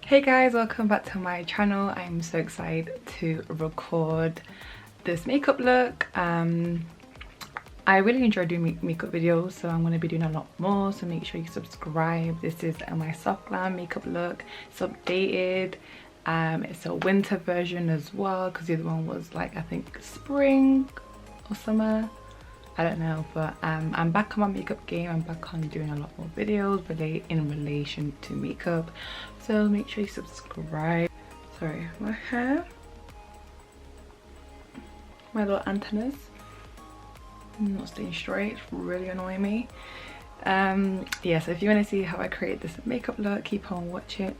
Hey guys, welcome back to my channel. I'm so excited to record this makeup look. I really enjoy doing makeup videos, so I'm going to be doing a lot more, so make sure you subscribe. This is my soft glam makeup look. It's updated. It's a winter version as well, because the other one was like, I think spring or summer, I don't know. But I'm back on my makeup game. I'm back on doing a lot more videos in relation to makeup, so make sure you subscribe. Sorry, my hair, my little antennas not staying straight, it's really annoying me. Yeah, so if you want to see how I create this makeup look, keep on watching.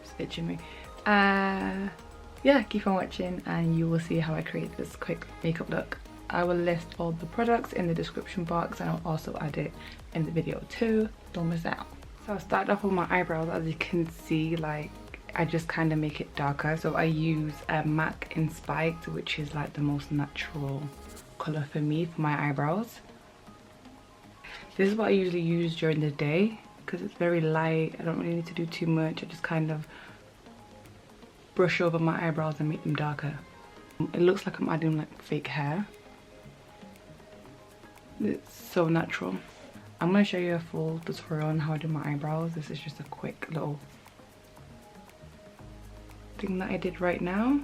It's itching me. Yeah, keep on watching and you will see how I create this quick makeup look. I will list all the products in the description box and I'll also add it in the video too, don't miss out. So I'll start off with my eyebrows. As you can see, like, I just kind of make it darker. So I use a MAC in Spiked, which is like the most natural color for me for my eyebrows. This is what I usually use during the day because it's very light. I don't really need to do too much. I just kind of brush over my eyebrows and make them darker. It looks like I'm adding like fake hair. It's so natural. I'm going to show you a full tutorial on how I do my eyebrows. This is just a quick little thing that I did right now.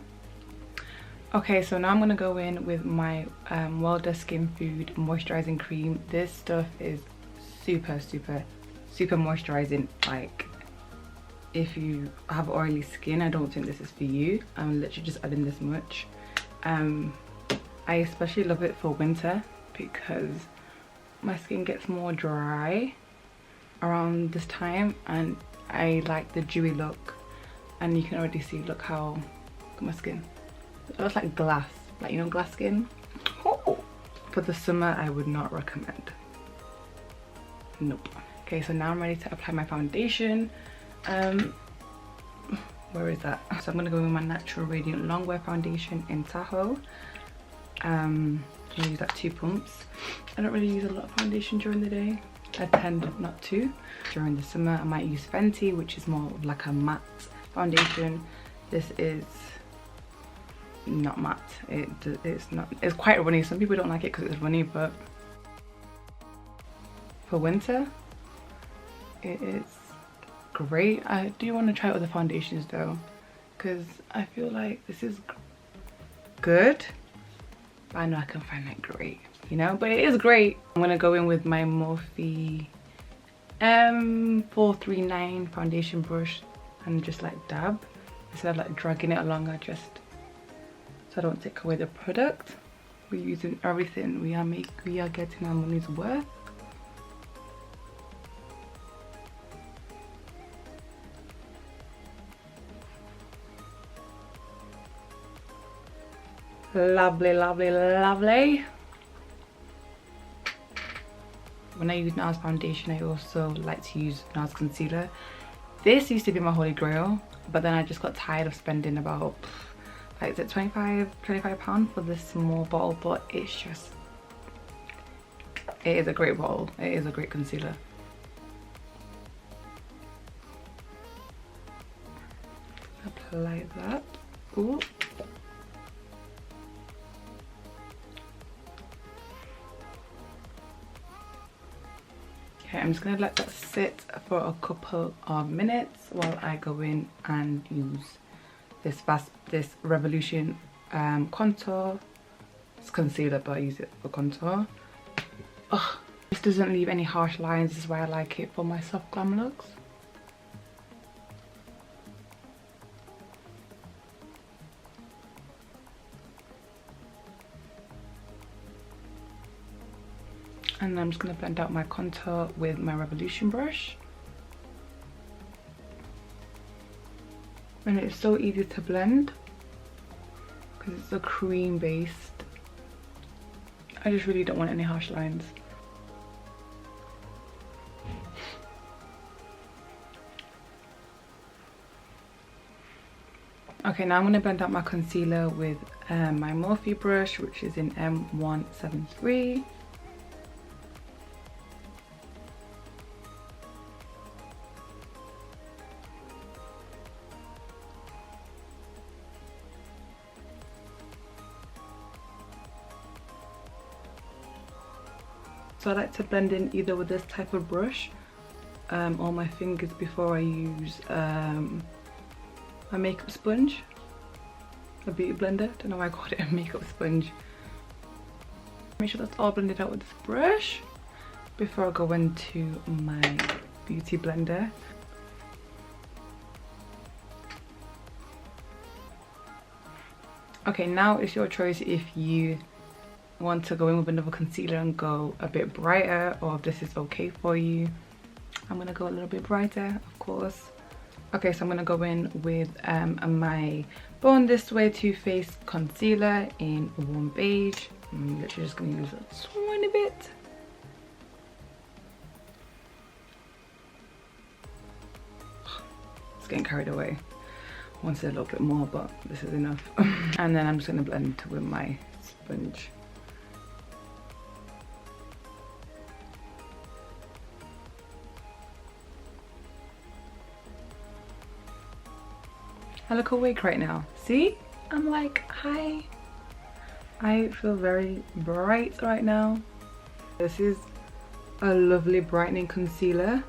Okay, so now I'm going to go in with my WELDA Skin Food Moisturizing Cream. This stuff is super moisturizing. Like, if you have oily skin, I don't think this is for you. I'm literally just adding this much. I especially love it for winter because my skin gets more dry around this time and I like the dewy look. And you can already see, look how, look at my skin. It looks like glass, like, you know, glass skin. Oh. For the summer, I would not recommend. Nope. Okay, so now I'm ready to apply my foundation. Where is that? So I'm gonna go with my Natural Radiant Longwear Foundation in Tahoe. I'm gonna use like 2 pumps. I don't really use a lot of foundation during the day. I tend not to. During the summer, I might use Fenty, which is more of like a matte foundation. This is not matte. It's quite runny. Some people don't like it because it's runny, but for winter it is great. I do want to try other foundations though, because I feel like this is good, but I know I can find like great, you know, but it is great. I'm gonna go in with my Morphe M439 foundation brush and just like dab instead of like dragging it along. I just, so I don't take away the product. We're using everything. We are getting our money's worth. Lovely, lovely, lovely. When I use Nars foundation, I also like to use Nars concealer. This used to be my holy grail, but then I just got tired of spending about, like, is it £25 for this small bottle, but it's just, it is a great bottle. It is a great concealer. Apply that. Ooh. Okay, I'm just gonna let that sit for a couple of minutes while I go in and use this Revolution contour. It's concealer, but I use it for contour. Ugh, this doesn't leave any harsh lines. This is why I like it for my soft glam looks. And I'm just going to blend out my contour with my Revolution brush. And it's so easy to blend because it's a cream based. I just really don't want any harsh lines. Okay, now I'm going to blend out my concealer with my Morphe brush, which is in M173. So I like to blend in either with this type of brush or my fingers before I use a makeup sponge, a beauty blender. Don't know why I called it a makeup sponge. Make sure that's all blended out with this brush before I go into my beauty blender. Okay, now it's your choice if you want to go in with another concealer and go a bit brighter, or if this is okay for you. I'm gonna go a little bit brighter, of course. Okay, so I'm gonna go in with my Born This Way Too Faced concealer in warm beige. I'm literally just gonna use a tiny bit. It's getting carried away. I wanted a little bit more, but this is enough. And then I'm just gonna blend with my sponge. I look awake right now. See? I'm like, hi. I feel very bright right now. This is a lovely brightening concealer.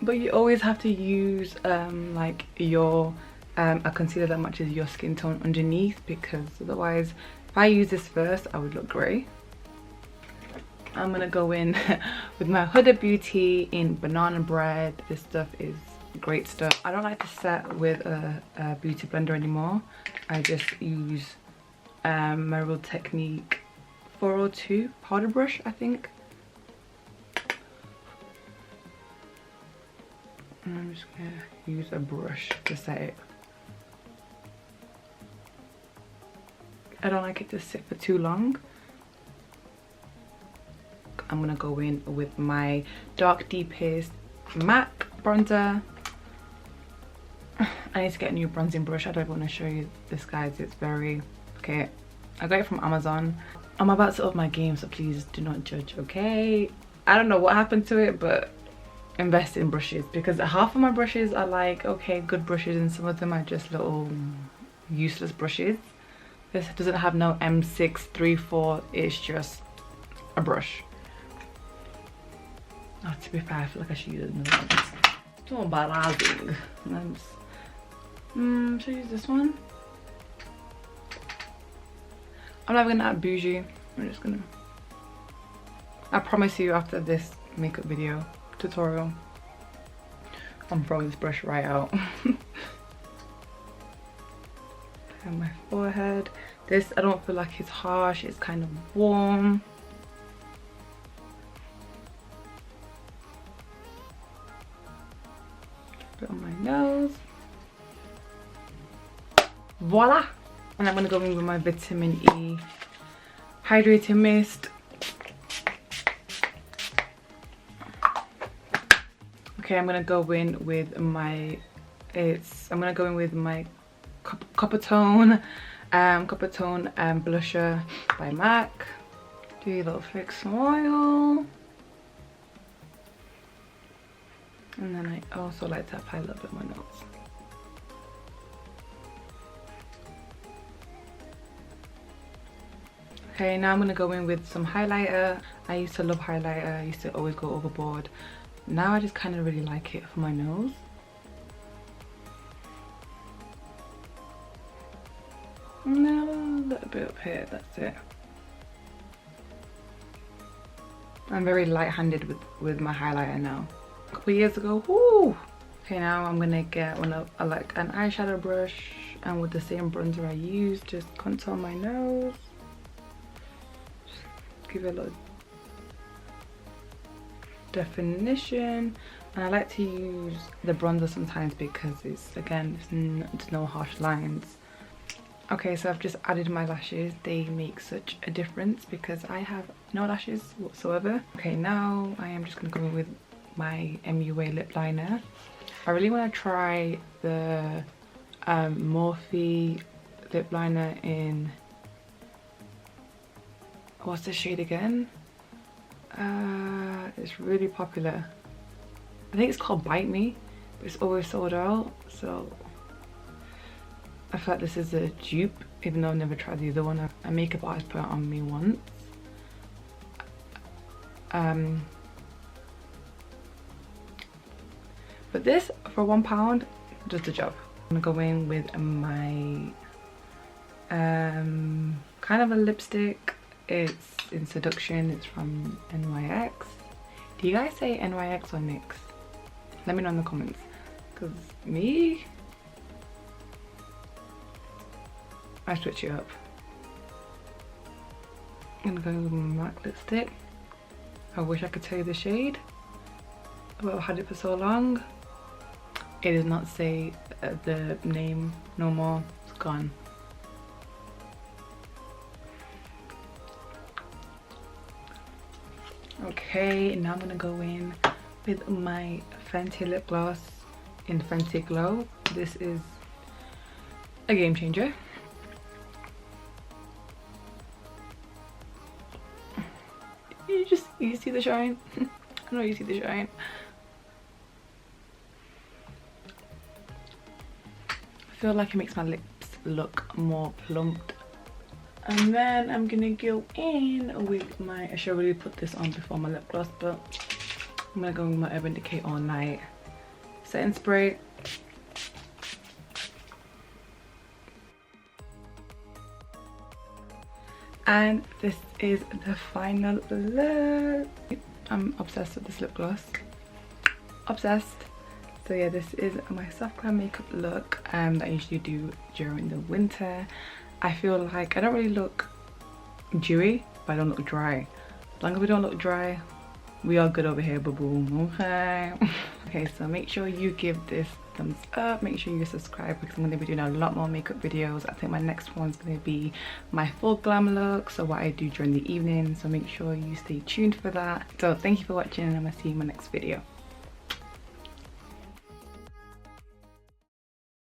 But you always have to use like your a concealer that matches your skin tone underneath, because otherwise if I use this first I would look grey. I'm gonna go in with my Huda Beauty in Banana Bread. This stuff is great stuff. I don't like to set with a beauty blender anymore. I just use my Real Technique 402 powder brush, I think. And I'm just gonna use a brush to set it. I don't like it to sit for too long. I'm gonna go in with my Dark Deepest MAC bronzer. I need to get a new bronzing brush. I don't want to show you this, guys. It's very okay. I got it from Amazon. I'm about to up my game, so please do not judge, okay? I don't know what happened to it, but invest in brushes, because half of my brushes are like okay, good brushes, and some of them are just little useless brushes. This doesn't have no M634. It's just a brush. Oh, to be fair, I feel like I should use another one. It's all embarrassing. Should I use this one? I'm not gonna add bougie. I'm just gonna. I promise you, after this makeup video tutorial, I'm throwing this brush right out. And my forehead. This, I don't feel like it's harsh. It's kind of warm. Put it on my nose. Voila! And I'm gonna go in with my vitamin E hydrating mist. Okay, I'm gonna go in with my Coppertone blusher by MAC. Do a little fake smile. And then I also like to apply a little bit on my nose. Okay, now I'm gonna go in with some highlighter. I used to love highlighter. I used to always go overboard. Now I just kind of really like it for my nose. And then a little bit up here, that's it. I'm very light-handed with my highlighter now. A couple years ago, whoo! Okay, now I'm gonna get like an eyeshadow brush, and with the same bronzer I used, just contour my nose. Just give it a little definition. And I like to use the bronzer sometimes because it's, again, it's no harsh lines. Okay, so I've just added my lashes. They make such a difference because I have no lashes whatsoever. Okay, now I am just gonna go in with my MUA Lip Liner. I really want to try the Morphe lip liner in, what's the shade again? It's really popular. I think it's called Bite Me, but it's always sold out, so I feel like this is a dupe, even though I've never tried the other one. A makeup artist put it on me once. But this, for £1, does the job. I'm gonna go in with my kind of a lipstick. It's in Seduction. It's from NYX. Do you guys say NYX or NYX? Let me know in the comments, because me, I switch it up. I'm gonna go with my MAC lipstick. I wish I could tell you the shade, but I've had it for so long. It does not say the name no more. It's gone. Okay, now I'm gonna go in with my Fenty lip gloss in Fenty Glow. This is a game changer. You see the shine? I know you see the shine. I feel like it makes my lips look more plumped. And then I'm gonna go in with my, I should really put this on before my lip gloss, but I'm gonna go with my Urban Decay All Night setting spray. And this is the final look. I'm obsessed with this lip gloss. Obsessed. So yeah, this is my soft glam makeup look that I usually do during the winter. I feel like I don't really look dewy, but I don't look dry. As long as we don't look dry, we are good over here, boo-boo. Okay. Okay, so make sure you give this thumbs up. Make sure you subscribe, because I'm going to be doing a lot more makeup videos. I think my next one's going to be my full glam look, so what I do during the evening. So make sure you stay tuned for that. So thank you for watching, and I'm going to see you in my next video.